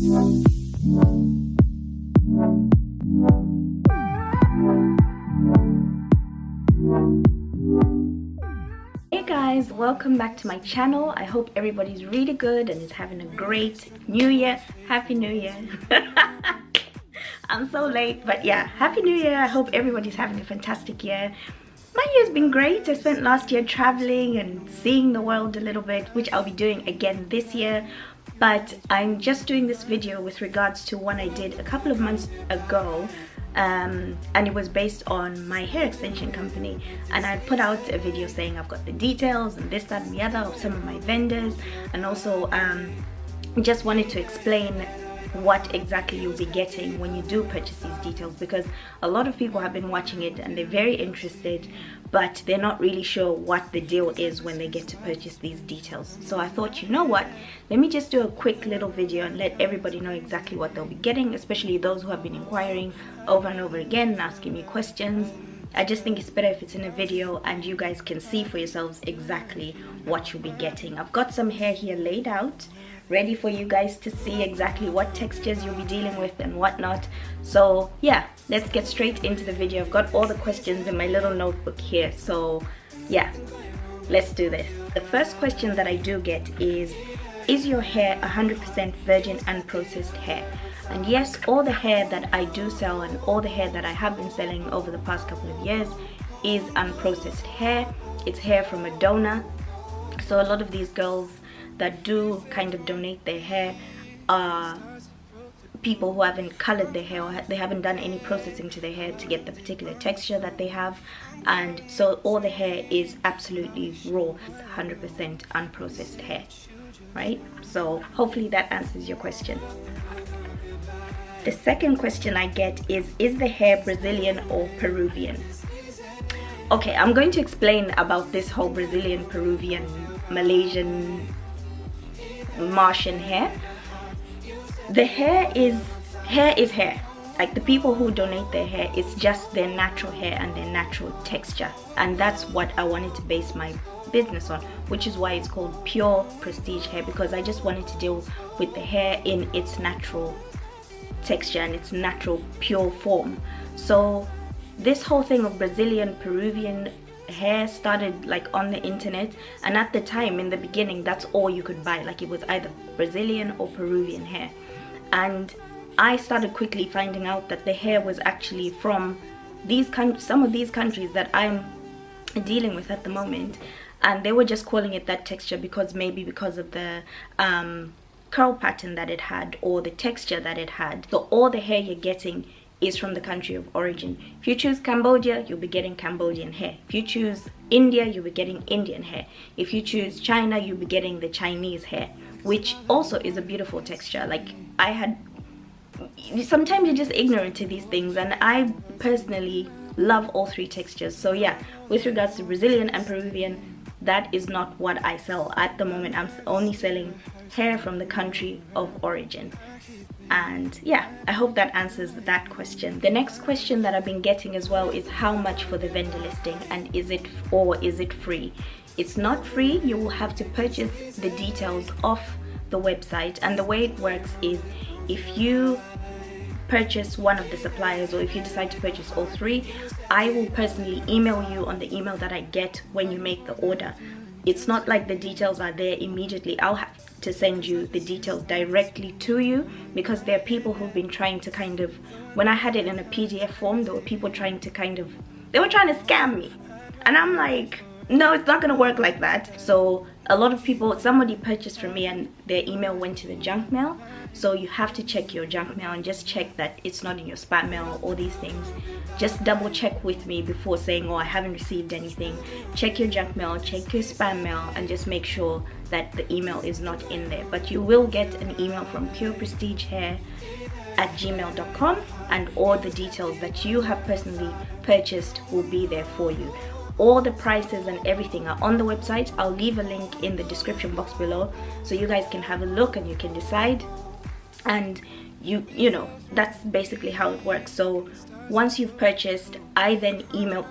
Hey guys, welcome back to my channel. I hope everybody's really good and is having a great new year. Happy New Year. I'm so late, but yeah, Happy New Year. I hope everybody's having a fantastic year. My year's been great. I spent last year traveling and seeing the world a little bit, which I'll be doing again this year. But I'm just doing this video with regards to one I did a couple of months ago. And it was based on my hair extension company, and I put out a video saying I've got the details and this, that and the other of some of my vendors, and also just wanted to explain what exactly you'll be getting when you do purchase these details, because a lot of people have been watching it and they're very interested, but they're not really sure what the deal is when they get to purchase these details. So I thought, you know what, let me just do a quick little video and let everybody know exactly what they'll be getting, especially those who have been inquiring over and over again and asking me questions. I just think it's better if it's in a video and you guys can see for yourselves exactly what you'll be getting. I've got some hair here laid out, ready for you guys to see exactly what textures you'll be dealing with and whatnot. So yeah, let's get straight into the video. I've got all the questions in my little notebook here, so yeah, let's do this. The first question that I do get is your hair 100% virgin unprocessed hair? And yes, all the hair that I do sell and all the hair that I have been selling over the past couple of years is unprocessed hair. It's hair from a donor. So a lot of these girls that do kind of donate their hair are people who haven't colored their hair, or they haven't done any processing to their hair to get the particular texture that they have, and so all the hair is absolutely raw, 100% unprocessed hair, right? So hopefully that answers your question. The second question I get is the hair Brazilian or Peruvian? Okay, I'm going to explain about this whole Brazilian, Peruvian, Malaysian, Martian hair. The hair is hair. Like, the people who donate their hair, it's just their natural hair and their natural texture, and that's what I wanted to base my business on, which is why it's called pure prestige hair, because I just wanted to deal with the hair in its natural texture and its natural pure form. So this whole thing of Brazilian, Peruvian hair started like on the internet, and at the time, in the beginning, that's all you could buy. Like, it was either Brazilian or Peruvian hair, and I started quickly finding out that the hair was actually from some of these countries that I'm dealing with at the moment, and they were just calling it that texture because of the curl pattern that it had, or the texture that it had. So all the hair you're getting is from the country of origin. If you choose Cambodia, you'll be getting Cambodian hair. If you choose India, you'll be getting Indian hair. If you choose China, you'll be getting the Chinese hair, which also is a beautiful texture. Like, sometimes you're just ignorant to these things, and I personally love all three textures. So yeah, with regards to Brazilian and Peruvian, that is not what I sell at the moment. I'm only selling hair from the country of origin. And yeah, I hope that answers that question. The next question that I've been getting as well is how much for the vendor listing, and is it free? It's not free. You will have to purchase the details off the website, and the way it works is if you purchase one of the suppliers, or if you decide to purchase all three, I will personally email you on the email that I get when you make the order. It's not like the details are there immediately. I'll have to send you the details directly to you, because there are people who've been trying to kind of, when I had it in a PDF form, there were people trying to they were trying to scam me, and I'm like, no, it's not gonna work like that. So a lot of people, somebody purchased from me and their email went to the junk mail, so you have to check your junk mail and just check that it's not in your spam mail, all these things. Just double check with me before saying, oh, I haven't received anything. Check your junk mail, check your spam mail, and just make sure that the email is not in there. But you will get an email from pureprestigehair@gmail.com, and all the details that you have personally purchased will be there for you. All the prices and everything are on the website. I'll leave a link in the description box below, so you guys can have a look and you can decide. And you know, that's basically how it works. So once you've purchased, I then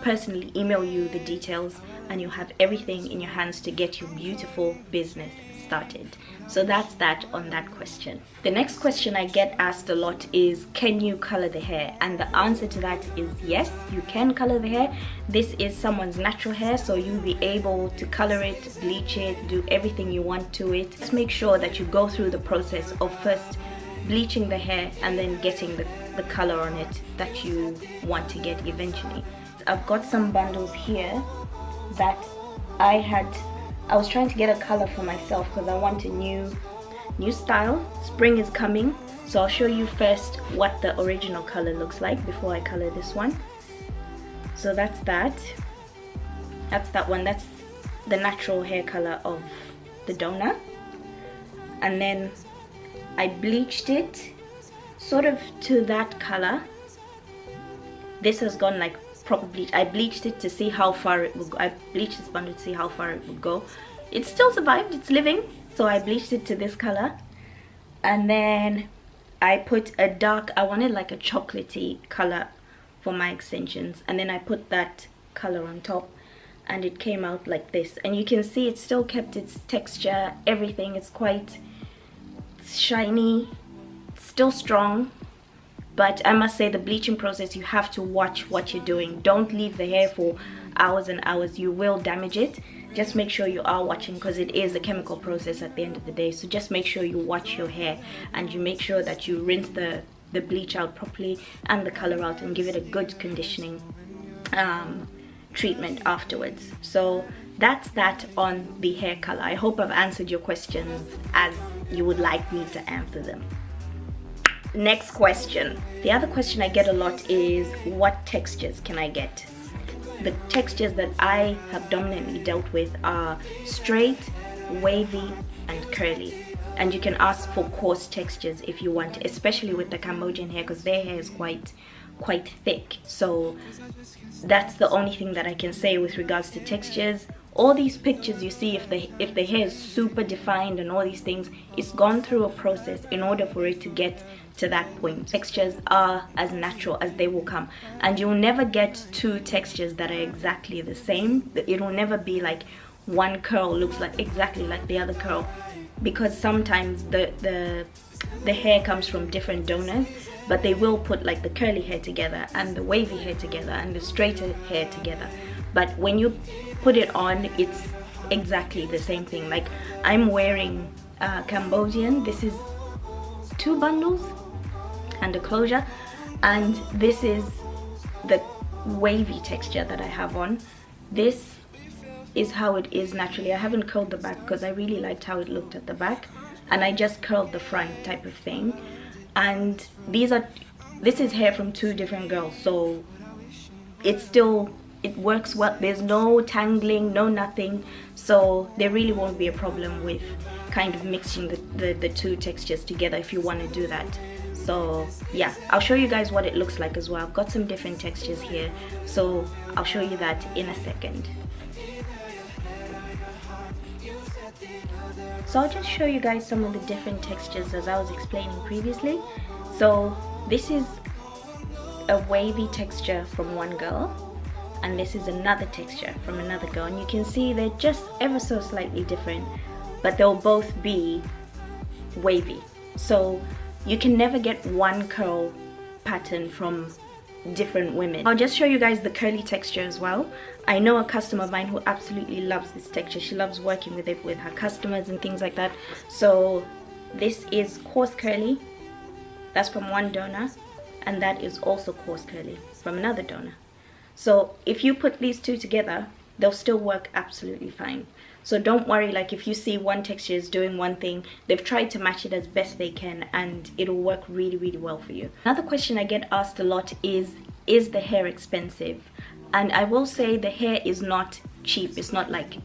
personally email you the details, and you have everything in your hands to get your beautiful business started. So that's that on that question. The next question I get asked a lot is, can you color the hair? And the answer to that is yes, you can color the hair. This is someone's natural hair, so you'll be able to color it, bleach it, do everything you want to it. Just make sure that you go through the process of first bleaching the hair and then getting the color on it that you want to get eventually. I've got some bundles here that I was trying to get a color for myself because I want a new style. Spring is coming, so I'll show you first what the original color looks like before I color this one. So that's that one. That's the natural hair color of the donor, and then I bleached it sort of to that color. This has gone like proper bleach. I bleached it to see how far it would go. I bleached this bundle to see how far it would go. It still survived, it's living, so I bleached it to this color. And then I put a dark, I wanted like a chocolatey color for my extensions, and then I put that color on top and it came out like this. And you can see it still kept its texture, everything. It's quite shiny, still strong. But I must say, the bleaching process, you have to watch what you're doing. Don't leave the hair for hours and hours. You will damage it. Just make sure you are watching, because it is a chemical process at the end of the day. So just make sure you watch your hair and you make sure that you rinse the bleach out properly and the color out, and give it a good conditioning treatment afterwards. So that's that on the hair color. I hope I've answered your questions as you would like me to answer them. Next question. The other question I get a lot is, what textures can I get? The textures that I have dominantly dealt with are straight, wavy, and curly. And you can ask for coarse textures if you want, especially with the Cambodian hair, because their hair is quite thick. So that's the only thing that I can say with regards to textures. All these pictures you see, if the hair is super defined and all these things, it's gone through a process in order for it to get to that point. Textures are as natural as they will come, and you'll never get two textures that are exactly the same. It will never be like one curl looks like exactly like the other curl, because sometimes the hair comes from different donors, but they will put like the curly hair together and the wavy hair together and the straighter hair together. But when you put it on, it's exactly the same thing. Like, I'm wearing Cambodian. This is 2 bundles and a closure, and this is the wavy texture that I have on. This is how it is naturally. I haven't curled the back because I really liked how it looked at the back, and I just curled the front type of thing. And this is hair from 2 different girls, so it works well. There's no tangling, no nothing, so there really won't be a problem with kind of mixing the 2 textures together if you want to do that. So yeah, I'll show you guys what it looks like as well. I've got some different textures here, so I'll show you that in a second. So I'll just show you guys some of the different textures as I was explaining previously. So this is a wavy texture from one girl, and this is another texture from another girl, and you can see they're just ever so slightly different, but they'll both be wavy. So you can never get one curl pattern from different women. I'll just show you guys the curly texture as well. I know a customer of mine who absolutely loves this texture. She loves working with it with her customers and things like that. So this is coarse curly. That's from one donor, and that is also coarse curly from another donor. So if you put these 2 together, they'll still work absolutely fine. So don't worry, like if you see one texture is doing one thing, they've tried to match it as best they can, and it'll work really, really well for you. Another question I get asked a lot is the hair expensive? And I will say the hair is not cheap. It's not like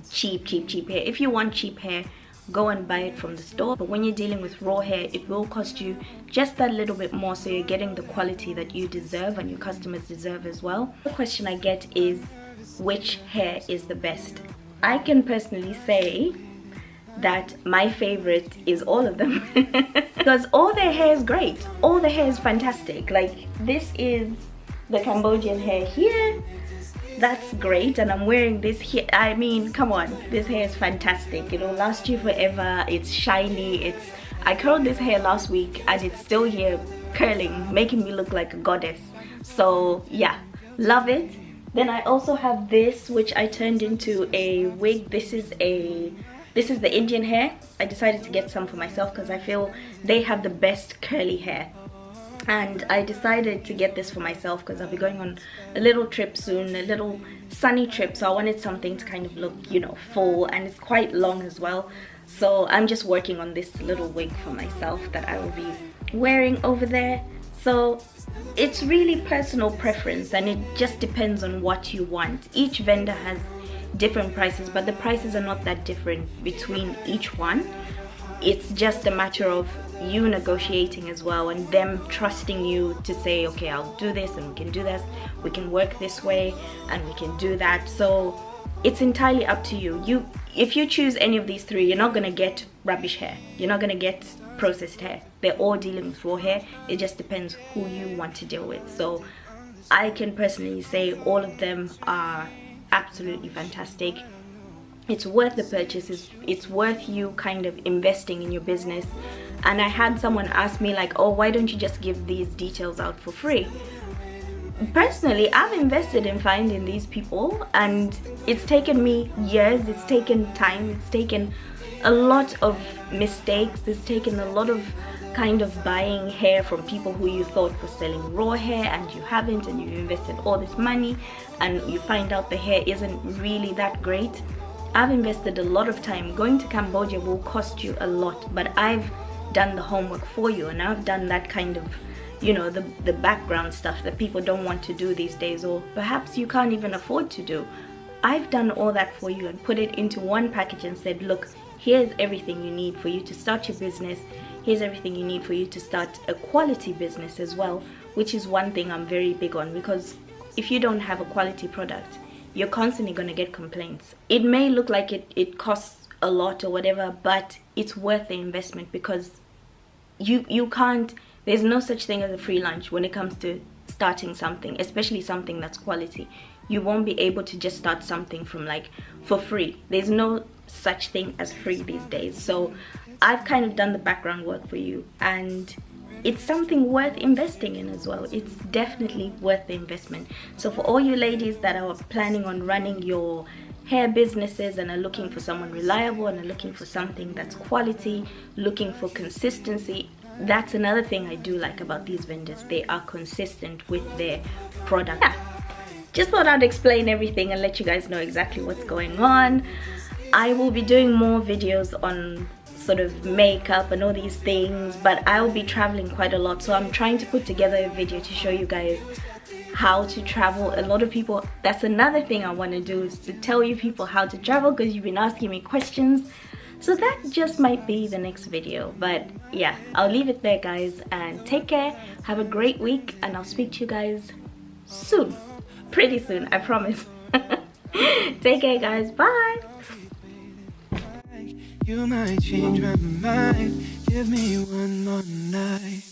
cheap hair. If you want cheap hair, go and buy it from the store. But when you're dealing with raw hair, it will cost you just that little bit more, so you're getting the quality that you deserve and your customers deserve as well. The question I get is, which hair is the best? I can personally say that my favorite is all of them because all their hair is great. All the hair is fantastic. Like, this is the Cambodian hair here. that's great. And I'm wearing this here. I mean, come on, this hair is fantastic. It'll last you forever. It's shiny. I curled this hair last week and it's still here curling, making me look like a goddess. So yeah, love it. Then I also have this, which I turned into a wig. This is the Indian hair. I decided to get some for myself because I feel they have the best curly hair. And I decided to get this for myself because I'll be going on a little trip soon, a little sunny trip. So I wanted something to kind of look, you know, full, and it's quite long as well. So I'm just working on this little wig for myself that I will be wearing over there. So it's really personal preference, and it just depends on what you want. Each vendor has different prices, but the prices are not that different between each one. It's just a matter of you negotiating as well, and them trusting you to say, okay, I'll do this and we can do that, we can work this way and we can do that. So it's entirely up to you. If you choose any of these three, you're not gonna get rubbish hair, you're not gonna get processed hair. They're all dealing with raw hair. It just depends who you want to deal with. So I can personally say all of them are absolutely fantastic. It's worth the purchase. It's worth you kind of investing in your business. And I had someone ask me like, oh, why don't you just give these details out for free? Personally, I've invested in finding these people, and it's taken me years, it's taken time, it's taken a lot of mistakes, it's taken a lot of kind of buying hair from people who you thought were selling raw hair and you haven't, and you invested all this money and you find out the hair isn't really that great. I've invested a lot of time. Going to Cambodia will cost you a lot, but I've done the homework for you, and I've done that kind of, you know, the background stuff that people don't want to do these days, or perhaps you can't even afford to do. I've done all that for you and put it into one package and said, look, here's everything you need for you to start your business. Here's everything you need for you to start a quality business as well, which is one thing I'm very big on, because if you don't have a quality product, you're constantly going to get complaints. It may look like it costs a lot or whatever, but it's worth the investment, because you can't, there's no such thing as a free lunch when it comes to starting something, especially something that's quality. You won't be able to just start something from like for free. There's no such thing as free these days. So I've kind of done the background work for you, and it's something worth investing in as well. It's definitely worth the investment. So for all you ladies that are planning on running your hair businesses and are looking for someone reliable and are looking for something that's quality, looking for consistency, that's another thing I do like about these vendors. They are consistent with their product. Yeah, just thought I'd explain everything and let you guys know exactly what's going on. I will be doing more videos on sort of makeup and all these things, but I'll be traveling quite a lot, so I'm trying to put together a video to show you guys how to travel. A lot of people, that's another thing I want to do, is to tell you people how to travel, because you've been asking me questions. So that just might be the next video. But yeah, I'll leave it there, guys, and take care, have a great week, and I'll speak to you guys soon, pretty soon, I promise. Take care, guys, bye. You might change my mind. Give me one more night.